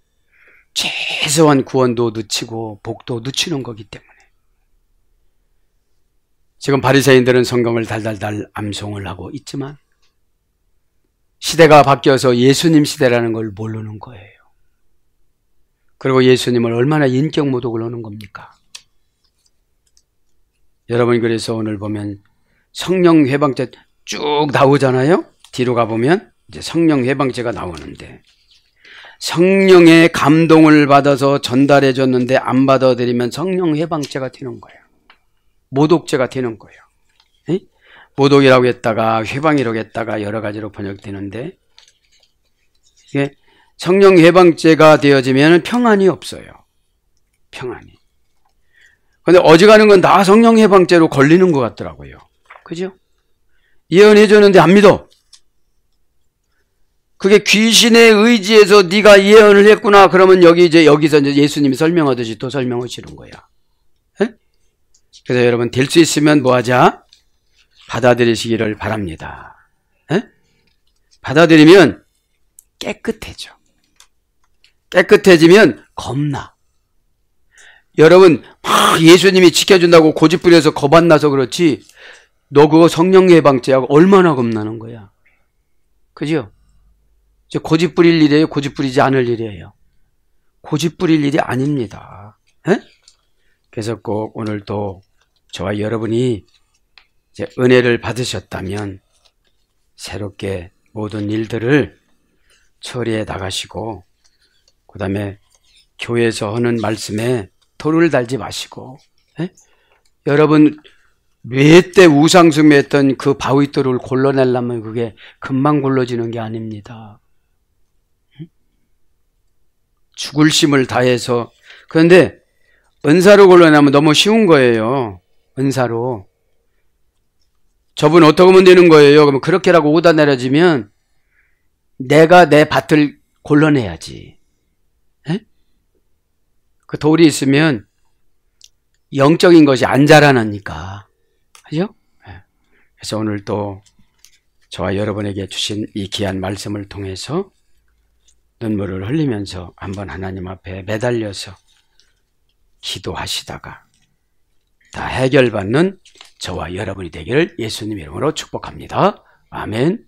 최소한 구원도 늦추고 복도 늦추는 거기 때문에. 지금 바리새인들은 성경을 달달달 암송을 하고 있지만 시대가 바뀌어서 예수님 시대라는 걸 모르는 거예요. 그리고 예수님을 얼마나 인격 모독을 하는 겁니까? 여러분, 그래서 오늘 보면 성령 회방죄 쭉 나오잖아요. 뒤로 가보면 이제 성령 회방죄가 나오는데, 성령의 감동을 받아서 전달해 줬는데 안 받아들이면 성령 회방죄가 되는 거예요. 모독죄가 되는 거예요. 에? 모독이라고 했다가 회방이라고 했다가 여러 가지로 번역되는데, 이게 성령 회방죄가 되어지면 평안이 없어요. 평안이. 근데 어지간한 건 다 성령 회방죄로 걸리는 것 같더라고요. 그죠? 예언해 줬는데 안 믿어. 그게 귀신의 의지에서 네가 예언을 했구나. 그러면 여기서 이제 예수님이 설명하듯이 또 설명하시는 거야. 에? 그래서 여러분, 될 수 있으면 뭐 하자? 받아들이시기를 바랍니다. 에? 받아들이면 깨끗해져. 깨끗해지면 겁나. 여러분, 막 예수님이 지켜준다고 고집부려서 겁 안 나서 그렇지, 너 그거 성령 예방죄하고 얼마나 겁나는 거야. 그죠? 고집 부릴 일이에요? 고집 부리지 않을 일이에요? 고집 부릴 일이 아닙니다. 에? 그래서 꼭 오늘 또 저와 여러분이 이제 은혜를 받으셨다면 새롭게 모든 일들을 처리해 나가시고, 그 다음에 교회에서 하는 말씀에 돌을 달지 마시고, 에? 여러분 몇 대 우상숭배했던 그 바위돌을 골라내려면 그게 금방 골라지는 게 아닙니다. 죽을 힘을 다해서. 그런데 은사로 골라내면 너무 쉬운 거예요. 은사로. 저분 어떻게 하면 되는 거예요? 그러면 그렇게라고 오다 내려지면 내가 내 밭을 골라내야지. 에? 그 돌이 있으면 영적인 것이 안 자라나니까. 그죠? 그래서 오늘 또 저와 여러분에게 주신 이 귀한 말씀을 통해서 눈물을 흘리면서 한번 하나님 앞에 매달려서 기도하시다가 다 해결받는 저와 여러분이 되기를 예수님 이름으로 축복합니다. 아멘.